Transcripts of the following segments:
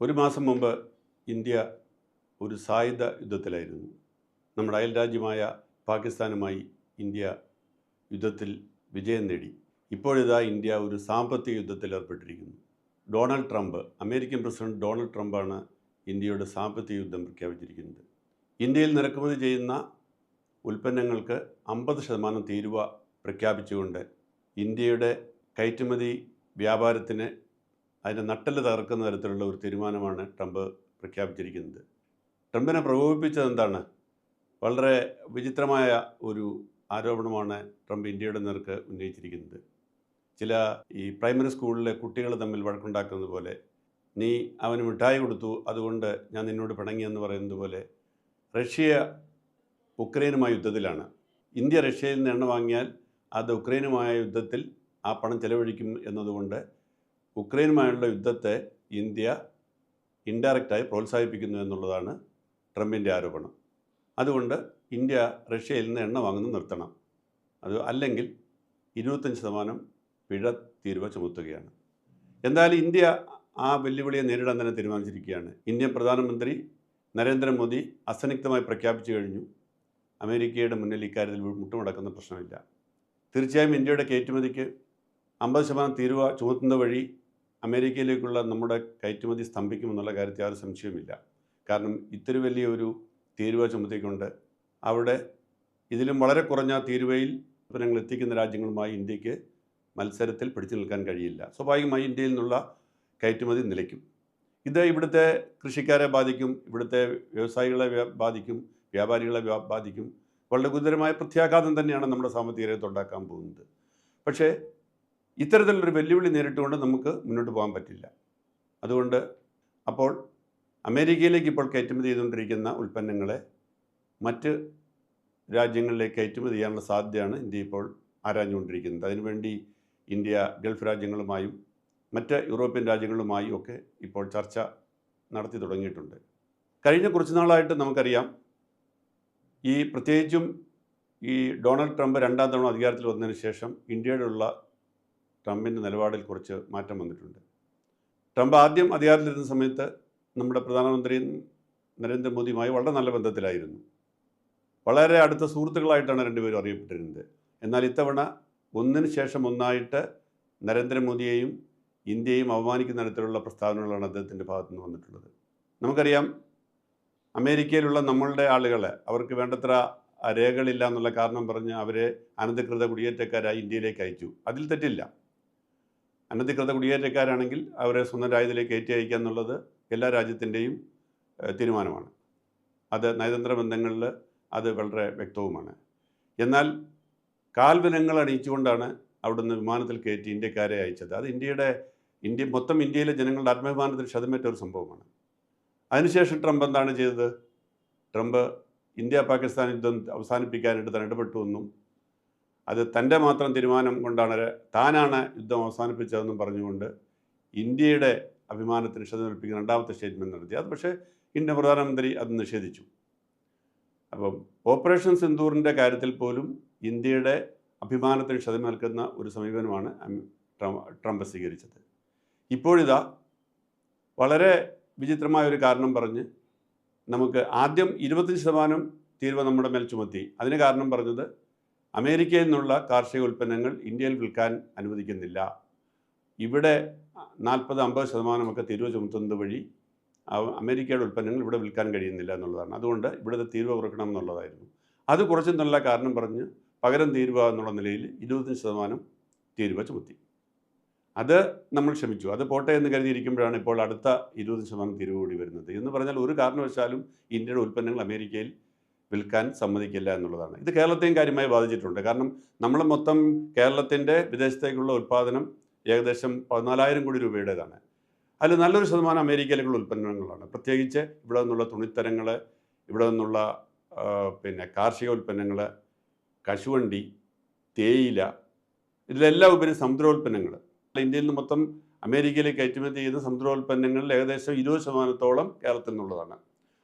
ഒരു മാസം മുമ്പ് ഇന്ത്യ ഒരു സായുധ യുദ്ധത്തിലായിരുന്നു. നമ്മുടെ അയൽ രാജ്യമായ പാകിസ്ഥാനുമായി ഇന്ത്യ യുദ്ധത്തിൽ വിജയം നേടി. ഇപ്പോഴിതാ ഇന്ത്യ ഒരു സാമ്പത്തിക യുദ്ധത്തിൽ ഏർപ്പെട്ടിരിക്കുന്നു. Donald Trump, American president Donald ട്രംപാണ് ഇന്ത്യയുടെ സാമ്പത്തിക യുദ്ധം പ്രഖ്യാപിച്ചിരിക്കുന്നത്. ഇന്ത്യയിൽ ഇറക്കുമതി ചെയ്യുന്ന ഉൽപ്പന്നങ്ങൾക്ക് 50% തീരുവ പ്രഖ്യാപിച്ചുകൊണ്ട് ഇന്ത്യയുടെ കയറ്റുമതി വ്യാപാരത്തിന് അതിൻ്റെ നട്ടെല്ല് തകർക്കുന്ന തരത്തിലുള്ള ഒരു തീരുമാനമാണ് ട്രംപ് പ്രഖ്യാപിച്ചിരിക്കുന്നത്. ട്രംപിനെ പ്രകോപിപ്പിച്ചത് എന്താണ്? വളരെ വിചിത്രമായ ഒരു ആരോപണമാണ് ട്രംപ് ഇന്ത്യയുടെ നേർക്ക് ഉന്നയിച്ചിരിക്കുന്നത്. ചില ഈ പ്രൈമറി സ്കൂളിലെ കുട്ടികൾ തമ്മിൽ വഴക്കുണ്ടാക്കുന്നത് പോലെ, നീ അവന് മിഠായി കൊടുത്തു അതുകൊണ്ട് ഞാൻ നിന്നോട് പിണങ്ങിയെന്ന് പറയുന്നത് പോലെ, റഷ്യ ഉക്രൈനുമായി യുദ്ധത്തിലാണ്. ഇന്ത്യ റഷ്യയിൽ നിന്ന് എണ്ണ വാങ്ങിയാൽ അത് ഉക്രൈനുമായ യുദ്ധത്തിൽ ആ പണം ചെലവഴിക്കും എന്നതുകൊണ്ട് ഉക്രൈനുമായുള്ള യുദ്ധത്തെ ഇന്ത്യ ഇൻഡയറക്റ്റായി പ്രോത്സാഹിപ്പിക്കുന്നു എന്നുള്ളതാണ് ട്രംപിൻ്റെ ആരോപണം. അതുകൊണ്ട് ഇന്ത്യ റഷ്യയിൽ നിന്ന് എണ്ണ വാങ്ങുന്നത് നിർത്തണം, അത് അല്ലെങ്കിൽ 25% പിഴ തീരുവ ചുമത്തുകയാണ്. എന്തായാലും ഇന്ത്യ ആ വെല്ലുവിളിയെ നേരിടാൻ തന്നെ തീരുമാനിച്ചിരിക്കുകയാണ്. ഇന്ത്യൻ പ്രധാനമന്ത്രി നരേന്ദ്രമോദി അസന്നിഗ്ധമായി പ്രഖ്യാപിച്ചു കഴിഞ്ഞു, അമേരിക്കയുടെ മുന്നിൽ ഇക്കാര്യത്തിൽ മുട്ടുമടക്കുന്ന പ്രശ്നമില്ല. തീർച്ചയായും ഇന്ത്യയുടെ കയറ്റുമതിക്ക് 50% തീരുവ ചുമത്തുന്നത് വഴി അമേരിക്കയിലേക്കുള്ള നമ്മുടെ കയറ്റുമതി സ്തംഭിക്കുമെന്നുള്ള കാര്യത്തിൽ യാതൊരു സംശയവുമില്ല. കാരണം ഇത്തിരി വലിയൊരു തീരുവ ചുമത്തിക്കൊണ്ട് അവിടെ ഇതിലും വളരെ കുറഞ്ഞ തീരുവയിൽ ഉൽപ്പന്നങ്ങൾ എത്തിക്കുന്ന രാജ്യങ്ങളുമായി ഇന്ത്യക്ക് മത്സരത്തിൽ പിടിച്ചു നിൽക്കാൻ കഴിയില്ല. സ്വാഭാവികമായി ഇന്ത്യയിൽ നിന്നുള്ള കയറ്റുമതി നിലയ്ക്കും. ഇത് ഇവിടുത്തെ കൃഷിക്കാരെ ബാധിക്കും, ഇവിടുത്തെ വ്യവസായികളെ ബാധിക്കും, വ്യാപാരികളെ ബാധിക്കും. വളരെ ഗുരുതരമായ പ്രത്യാഘാതം തന്നെയാണ് നമ്മുടെ സാമ്പത്തിക രംഗത്ത് ഉണ്ടാക്കാൻ പോകുന്നത്. പക്ഷേ ഇത്തരത്തിലുള്ളൊരു വെല്ലുവിളി നേരിട്ടുകൊണ്ട് നമുക്ക് മുന്നോട്ട് പോകാൻ പറ്റില്ല. അതുകൊണ്ട് അപ്പോൾ അമേരിക്കയിലേക്ക് ഇപ്പോൾ കയറ്റുമതി ചെയ്തുകൊണ്ടിരിക്കുന്ന ഉൽപ്പന്നങ്ങളെ മറ്റ് രാജ്യങ്ങളിലേക്ക് കയറ്റുമതി ചെയ്യാനുള്ള സാധ്യതയാണ് ഇന്ത്യ ഇപ്പോൾ ആരാഞ്ഞുകൊണ്ടിരിക്കുന്നത്. അതിനുവേണ്ടി ഇന്ത്യ ഗൾഫ് രാജ്യങ്ങളുമായും മറ്റ് യൂറോപ്യൻ രാജ്യങ്ങളുമായും ഒക്കെ ഇപ്പോൾ ചർച്ച നടത്തി തുടങ്ങിയിട്ടുണ്ട്. കഴിഞ്ഞ കുറച്ച് നാളായിട്ട് നമുക്കറിയാം, ഈ പ്രത്യേകിച്ചും ഈ ഡൊണാൾഡ് ട്രംപ് 2ാം തവണ അധികാരത്തിൽ വന്നതിന് ശേഷം ഇന്ത്യയോടുള്ള ട്രംപിൻ്റെ നിലപാടിൽ കുറച്ച് മാറ്റം വന്നിട്ടുണ്ട്. ട്രംപ് ആദ്യം അധികാരത്തിലിരുന്ന സമയത്ത് നമ്മുടെ പ്രധാനമന്ത്രി നരേന്ദ്രമോദിയുമായി വളരെ നല്ല ബന്ധത്തിലായിരുന്നു. വളരെ അടുത്ത സുഹൃത്തുക്കളായിട്ടാണ് രണ്ടുപേരും അറിയപ്പെട്ടിരുന്നത്. എന്നാൽ ഇത്തവണ ഒന്നിന് ശേഷം ഒന്നായിട്ട് നരേന്ദ്രമോദിയെയും ഇന്ത്യയും അവമാനിക്കുന്ന തരത്തിലുള്ള പ്രസ്താവനകളാണ് അദ്ദേഹത്തിൻ്റെ ഭാഗത്തു നിന്ന് വന്നിട്ടുള്ളത്. നമുക്കറിയാം, അമേരിക്കയിലുള്ള നമ്മളുടെ ആളുകളെ അവർക്ക് വേണ്ടത്ര രേഖകളില്ല എന്നുള്ള കാരണം പറഞ്ഞ് അവരെ അനധികൃത കുടിയേറ്റക്കാരായി ഇന്ത്യയിലേക്ക് അയച്ചു. അതിൽ തെറ്റില്ല. അനധികൃത കുടിയേറ്റക്കാരാണെങ്കിൽ അവരെ സ്വന്തം രാജ്യത്തിലേക്ക് കയറ്റി അയക്കുക എന്നുള്ളത് എല്ലാ രാജ്യത്തിൻ്റെയും തീരുമാനമാണ്. അത് നയതന്ത്ര ബന്ധങ്ങളിൽ അത് വളരെ വ്യക്തവുമാണ്. എന്നാൽ കാൽബലങ്ങൾ അണിയിച്ചുകൊണ്ടാണ് അവിടുന്ന് വിമാനത്തിൽ കയറ്റി ഇന്ത്യക്കാരെ അയച്ചത്. അത് മൊത്തം ഇന്ത്യയിലെ ജനങ്ങളുടെ ആത്മാഭിമാനത്തിന് ക്ഷതമേറ്റ ഒരു സംഭവമാണ്. അതിനുശേഷം ട്രംപ് എന്താണ് ചെയ്തത്? ട്രംപ് ഇന്ത്യ പാകിസ്ഥാൻ യുദ്ധം അവസാനിപ്പിക്കാനായിട്ട് താൻ ഇടപെട്ടു എന്നും അത് തൻ്റെ മാത്രം തീരുമാനം കൊണ്ടാണ് താനാണ് യുദ്ധം അവസാനിപ്പിച്ചതെന്നും പറഞ്ഞുകൊണ്ട് ഇന്ത്യയുടെ അഭിമാനത്തിന് ക്ഷതമേൽപ്പിക്കുന്ന 2ാമത്തെ സ്റ്റേറ്റ്മെൻറ്റ് നടത്തി. അത് പക്ഷേ ഇന്ത്യൻ പ്രധാനമന്ത്രി അത് നിഷേധിച്ചു. അപ്പം ഓപ്പറേഷൻ സിന്ദൂറിൻ്റെ കാര്യത്തിൽ പോലും ഇന്ത്യയുടെ അഭിമാനത്തിന് ക്ഷതമേൽക്കുന്ന ഒരു സമീപനമാണ് ട്രംപ് സ്വീകരിച്ചത്. ഇപ്പോഴിതാ വളരെ വിചിത്രമായ ഒരു കാരണം പറഞ്ഞ് നമുക്ക് ആദ്യം 25% തീരുവ നമ്മുടെ മേൽ ചുമത്തി. അതിന് കാരണം പറഞ്ഞത് അമേരിക്കയിൽ നിന്നുള്ള കാർഷിക ഉൽപ്പന്നങ്ങൾ ഇന്ത്യയിൽ വിൽക്കാൻ അനുവദിക്കുന്നില്ല, ഇവിടെ 40-50% ഒക്കെ തീരുവ ചുമത്തുന്നത് വഴി അമേരിക്കയുടെ ഉൽപ്പന്നങ്ങൾ ഇവിടെ വിൽക്കാൻ കഴിയുന്നില്ല എന്നുള്ളതാണ്. അതുകൊണ്ട് ഇവിടുത്തെ തീരുവ കുറയ്ക്കണം എന്നുള്ളതായിരുന്നു. അത് കുറച്ചെന്നുള്ള കാരണം പറഞ്ഞ് പകരം തീരുവ എന്നുള്ള നിലയിൽ 25% തീരുവ ചുമത്തി. അത് നമ്മൾ ക്ഷമിച്ചു, അത് പോട്ടെ എന്ന് കരുതിയിരിക്കുമ്പോഴാണ് ഇപ്പോൾ അടുത്ത 20% തീരുവ കൂടി വരുന്നത്. എന്ന് പറഞ്ഞാൽ ഒരു കാരണവശാലും ഇന്ത്യയുടെ ഉൽപ്പന്നങ്ങൾ അമേരിക്കയിൽ വിൽക്കാൻ സമ്മതിക്കില്ല എന്നുള്ളതാണ്. ഇത് കേരളത്തെയും കാര്യമായി ബാധിച്ചിട്ടുണ്ട്. കാരണം നമ്മൾ മൊത്തം കേരളത്തിൻ്റെ വിദേശത്തേക്കുള്ള ഉൽപ്പാദനം ഏകദേശം 14,000 കോടി രൂപയുടേതാണ്. അതിൽ നല്ലൊരു ശതമാനം അമേരിക്കയിലേക്കുള്ള ഉൽപ്പന്നങ്ങളാണ്. പ്രത്യേകിച്ച് ഇവിടെ നിന്നുള്ള തുണിത്തരങ്ങൾ, ഇവിടെ നിന്നുള്ള കാർഷിക ഉൽപ്പന്നങ്ങൾ, കശുവണ്ടി, തേയില, ഇതിലെല്ലാം ഉപരി സമുദ്രോൽപ്പന്നങ്ങൾ. ഇന്ത്യയിൽ നിന്ന് മൊത്തം അമേരിക്കയിലേക്ക് കയറ്റുമതി ചെയ്യുന്ന സമുദ്രോൽപ്പന്നങ്ങളിൽ ഏകദേശം 20%-ഓളം കേരളത്തിൽ നിന്നുള്ളതാണ്.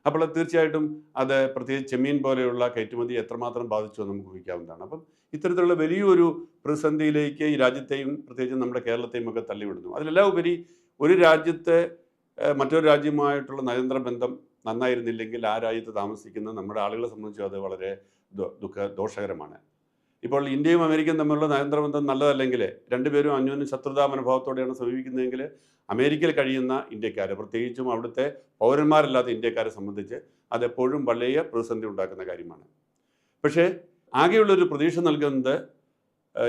അപ്പോൾ തീർച്ചയായിട്ടും അത് പ്രത്യേകിച്ച് ചെമ്മീൻ പോലെയുള്ള കയറ്റുമതി എത്രമാത്രം ബാധിച്ചു എന്ന് നമുക്ക് ഊഹിക്കാവുന്നതാണ്. അപ്പം ഇത്തരത്തിലുള്ള വലിയൊരു പ്രതിസന്ധിയിലേക്ക് ഈ രാജ്യത്തെയും പ്രത്യേകിച്ച് നമ്മുടെ കേരളത്തെയും ഒക്കെ തള്ളിവിടുന്നു. അതിലെല്ലാം ഉപരി ഒരു രാജ്യത്തെ മറ്റൊരു രാജ്യവുമായിട്ടുള്ള നയതന്ത്ര ബന്ധം നന്നായിരുന്നില്ലെങ്കിൽ ആ രാജ്യത്ത് താമസിക്കുന്ന നമ്മുടെ ആളുകളെ സംബന്ധിച്ച് അത് വളരെ ദോഷകരമാണ്. ഇപ്പോൾ ഇന്ത്യയും അമേരിക്കയും തമ്മിലുള്ള നയതന്ത്ര ബന്ധം നല്ലതല്ലെങ്കിൽ രണ്ടുപേരും അന്യോന്യം ശത്രുതാ മനോഭാവത്തോടെയാണ് സമീപിക്കുന്നതെങ്കിൽ അമേരിക്കയിൽ കഴിയുന്ന ഇന്ത്യക്കാർ, പ്രത്യേകിച്ചും അവിടുത്തെ പൗരന്മാരല്ലാത്ത ഇന്ത്യക്കാരെ സംബന്ധിച്ച് അതെപ്പോഴും വലിയ പ്രതിസന്ധി ഉണ്ടാക്കുന്ന കാര്യമാണ്. പക്ഷേ ആകെയുള്ളൊരു പ്രതീക്ഷ നൽകുന്നത്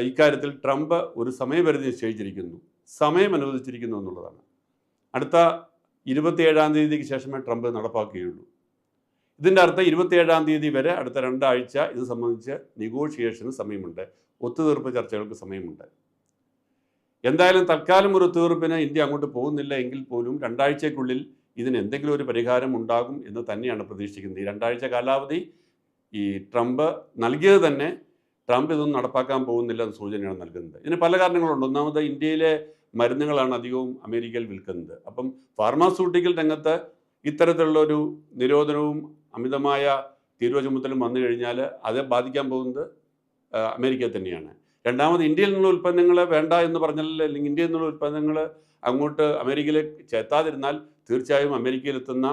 ഇക്കാര്യത്തിൽ ട്രംപ് ഒരു സമയപരിധി നിശ്ചയിച്ചിരിക്കുന്നു, സമയം അനുവദിച്ചിരിക്കുന്നു എന്നുള്ളതാണ്. അടുത്ത 27-ാം തീയതിക്ക് ശേഷമേ ട്രംപ് നടപ്പാക്കുകയുള്ളൂ. ഇതിൻ്റെ അർത്ഥം 27-ാം തീയതി വരെ അടുത്ത 2 ആഴ്ച ഇത് സംബന്ധിച്ച് നെഗോഷിയേഷന് സമയമുണ്ട്, ഒത്തുതീർപ്പ് ചർച്ചകൾക്ക് സമയമുണ്ട്. എന്തായാലും തൽക്കാലം ഒരു ഒത്തുതീർപ്പിന് ഇന്ത്യ അങ്ങോട്ട് പോകുന്നില്ല എങ്കിൽ പോലും 2 ആഴ്ചയ്ക്കുള്ളിൽ ഇതിന് എന്തെങ്കിലും ഒരു പരിഹാരം ഉണ്ടാകും എന്ന് തന്നെയാണ് പ്രതീക്ഷിക്കുന്നത്. ഈ 2 ആഴ്ച കാലാവധി ഈ ട്രംപ് നൽകിയത് തന്നെ ട്രംപ് ഇതൊന്നും നടപ്പാക്കാൻ പോകുന്നില്ല എന്ന സൂചനയാണ് നൽകുന്നത്. ഇതിന് പല കാരണങ്ങളുണ്ട്. ഒന്നാമത് ഇന്ത്യയിലെ മരുന്നുകളാണ് അധികവും അമേരിക്കയിൽ വിൽക്കുന്നത്. അപ്പം ഫാർമാസ്യൂട്ടിക്കൽ രംഗത്ത് ഇത്തരത്തിലുള്ളൊരു നിരോധനവും അമിതമായ തീരുവ ചുമത്തലും വന്നു കഴിഞ്ഞാൽ അത് ബാധിക്കാൻ പോകുന്നത് അമേരിക്കയെ തന്നെയാണ്. രണ്ടാമത് ഇന്ത്യയിൽ നിന്നുള്ള ഉൽപ്പന്നങ്ങൾ വേണ്ട എന്ന് പറഞ്ഞാൽ, അല്ലെങ്കിൽ ഇന്ത്യയിൽ നിന്നുള്ള ഉൽപ്പന്നങ്ങൾ അങ്ങോട്ട് അമേരിക്കയിലേക്ക് എത്താതിരുന്നാൽ തീർച്ചയായും അമേരിക്കയിലെത്തുന്ന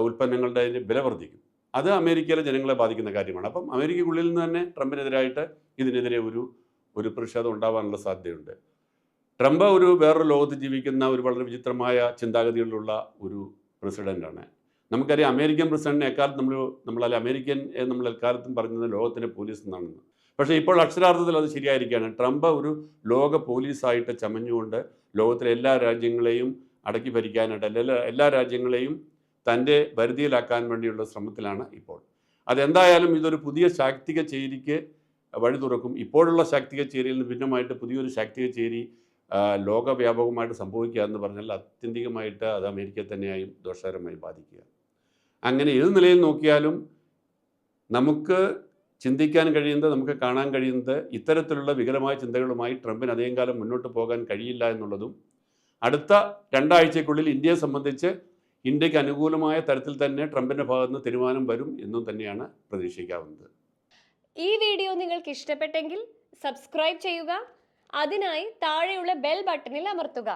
ഉൽപ്പന്നങ്ങളുടെ വില വർദ്ധിക്കും. അത് അമേരിക്കയിലെ ജനങ്ങളെ ബാധിക്കുന്ന കാര്യമാണ്. അപ്പം അമേരിക്കയ്ക്കുള്ളിൽ നിന്ന് തന്നെ ട്രംപിനെതിരായിട്ട് ഇതിനെതിരെ ഒരു പ്രതിഷേധം ഉണ്ടാവാനുള്ള സാധ്യതയുണ്ട്. ട്രംപ് വേറൊരു ലോകത്ത് ജീവിക്കുന്ന ഒരു വളരെ വിചിത്രമായ ചിന്താഗതികളിലുള്ള ഒരു പ്രസിഡൻ്റാണ്. നമുക്കറിയാം അമേരിക്കൻ പ്രസിഡന്റിനെ എക്കാലത്ത് നമ്മൾ എക്കാലത്തും പറയുന്നത് ലോകത്തിൻ്റെ പോലീസ് എന്നാണെന്ന്. പക്ഷേ ഇപ്പോൾ അക്ഷരാർത്ഥത്തിൽ അത് ശരിയായിരിക്കുകയാണ്. ട്രംപ് ഒരു ലോക പോലീസായിട്ട് ചമഞ്ഞുകൊണ്ട് ലോകത്തിലെ എല്ലാ രാജ്യങ്ങളെയും അടക്കി ഭരിക്കാനായിട്ട് എല്ലാ രാജ്യങ്ങളെയും തൻ്റെ പരിധിയിലാക്കാൻ വേണ്ടിയുള്ള ശ്രമത്തിലാണ് ഇപ്പോൾ. അതെന്തായാലും ഇതൊരു പുതിയ ശാക്തിക ചേരിക്ക് വഴി തുറക്കും. ഇപ്പോഴുള്ള ശാക്തിക ചേരിയിൽ നിന്ന് ഭിന്നമായിട്ട് പുതിയൊരു ശാക്തിക ചേരി ലോകവ്യാപകമായിട്ട് സംഭവിക്കുക എന്ന് പറഞ്ഞാൽ ആത്യന്തികമായിട്ട് അത് അമേരിക്കയെ തന്നെയായും ദോഷകരമായി ബാധിക്കുക. അങ്ങനെ ഏത് നിലയിൽ നോക്കിയാലും നമുക്ക് ചിന്തിക്കാൻ കഴിയുന്നത്, നമുക്ക് കാണാൻ കഴിയുന്നത് ഇത്തരത്തിലുള്ള വികലമായ ചിന്തകളുമായി ട്രംപിന് അധികം കാലം മുന്നോട്ട് പോകാൻ കഴിയില്ല എന്നുള്ളതും, അടുത്ത 2 ആഴ്ചയ്ക്കുള്ളിൽ ഇന്ത്യയെ സംബന്ധിച്ച് ഇന്ത്യക്ക് അനുകൂലമായ തരത്തിൽ തന്നെ ട്രംപിൻ്റെ ഭാഗത്ത് നിന്ന് തീരുമാനം വരും എന്നും തന്നെയാണ് പ്രതീക്ഷിക്കാവുന്നത്. ഈ വീഡിയോ നിങ്ങൾക്ക് ഇഷ്ടപ്പെട്ടെങ്കിൽ സബ്സ്ക്രൈബ് ചെയ്യുക. അതിനായി താഴെയുള്ള ബെൽ ബട്ടണിൽ അമർത്തുക.